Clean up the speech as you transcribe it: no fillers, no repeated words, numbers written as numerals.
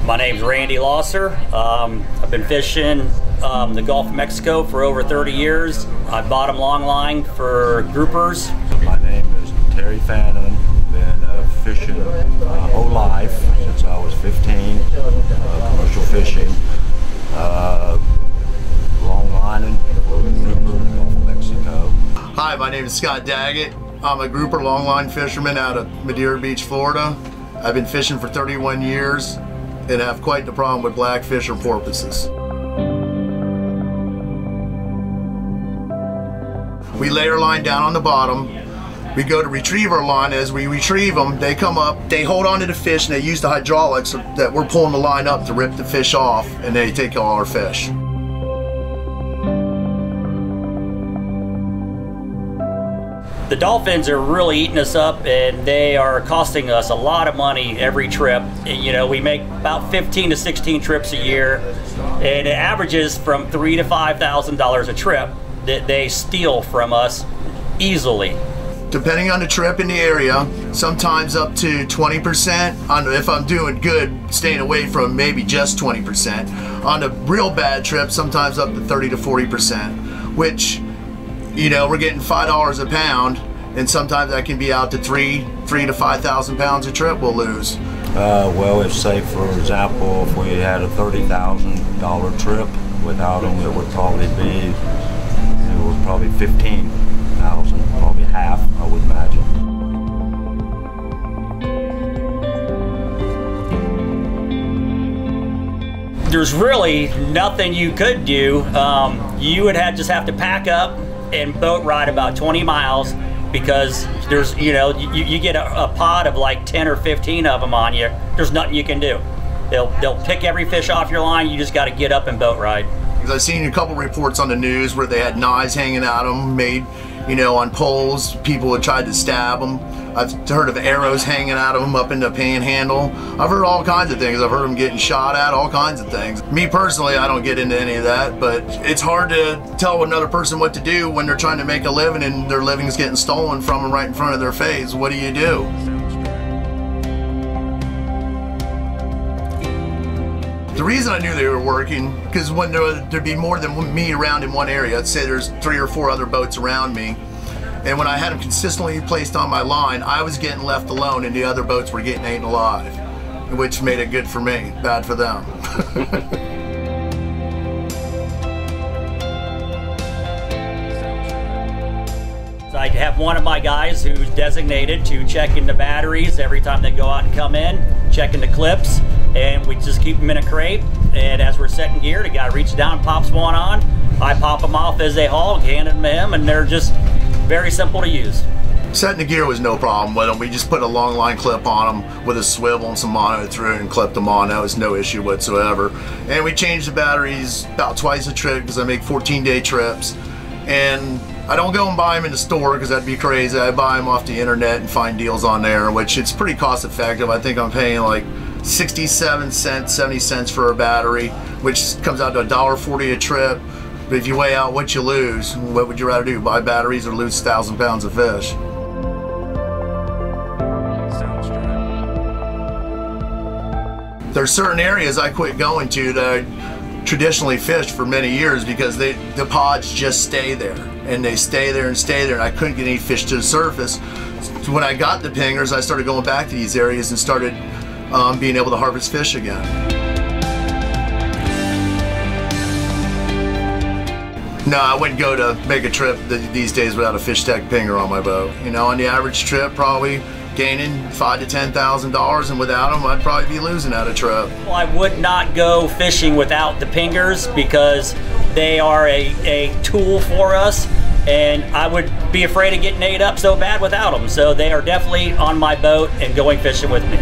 My name's Randy Losser. I've been fishing the Gulf of Mexico for over 30 years. I bottom long line for groupers. My name is Terry Fannin. Been fishing whole life since I was 15. Commercial fishing, long lining for the grouper, Gulf of Mexico. Hi, my name is Scott Daggett. I'm a grouper longline fisherman out of Madeira Beach, Florida. I've been fishing for 31 years and have quite the problem with blackfish or porpoises. We lay our line down on the bottom. We go to retrieve our line. As we retrieve them, they come up, they hold on to the fish, and they use the hydraulics that we're pulling the line up to rip the fish off, and they take all our fish. The dolphins are really eating us up, and they are costing us a lot of money every trip. You know, we make about 15 to 16 trips a year, and it averages from $3,000 to $5,000 a trip that they steal from us easily. Depending on the trip in the area, sometimes up to 20%. If I'm doing good, staying away from maybe just 20%. On a real bad trip, sometimes up to 30 to 40%, which, you know, we're getting $5 a pound, and sometimes that can be out to three to 5,000 pounds a trip we'll lose. Well, if say for example, if we had a $30,000 trip, without them it would probably be, probably 15,000, probably half, I would imagine. There's really nothing you could do. You would just have to pack up and boat ride about 20 miles, because there's, you know, you get a pod of like 10 or 15 of them on you. There's nothing you can do. They'll pick every fish off your line. You just got to get up and boat ride. I've seen a couple reports on the news where they had knives hanging out of them, made, you know, on poles. People had tried to stab them. I've heard of arrows hanging out of them up in the panhandle. I've heard all kinds of things. I've heard them getting shot at, all kinds of things. Me personally, I don't get into any of that, but it's hard to tell another person what to do when they're trying to make a living and their living is getting stolen from them right in front of their face. What do you do? The reason I knew they were working, because when there'd be more than me around in one area, let's say there's 3 or 4 other boats around me, and when I had them consistently placed on my line, I was getting left alone and the other boats were getting eaten alive, which made it good for me, bad for them. So I have one of my guys who's designated to checking the batteries every time they go out and come in, checking the clips, and we just keep them in a crate. And as we're setting gear, the guy reaches down, pops one on. I pop them off as they haul, hand them to him, and they're just very simple to use. Setting the gear was no problem with them. We just put a long line clip on them with a swivel and some mono through it and clipped them on. That was no issue whatsoever. And we changed the batteries about twice a trip because I make 14-day trips. And I don't go and buy them in the store because that'd be crazy. I buy them off the internet and find deals on there, which it's pretty cost effective. I think I'm paying like 67 cents, 70 cents for a battery, which comes out to $1.40 a trip. But if you weigh out what you lose, what would you rather do? Buy batteries or lose 1,000 pounds of fish? There's certain areas I quit going to that I traditionally fished for many years because the pods just stay there. And they stay there and stay there, and I couldn't get any fish to the surface. So when I got the pingers, I started going back to these areas and started being able to harvest fish again. No, I wouldn't go to make a trip these days without a Fishtek pinger on my boat. You know, on the average trip, probably gaining $5,000 to $10,000, and without them, I'd probably be losing out a trip. Well, I would not go fishing without the pingers because they are a tool for us, and I would be afraid of getting ate up so bad without them. So they are definitely on my boat and going fishing with me.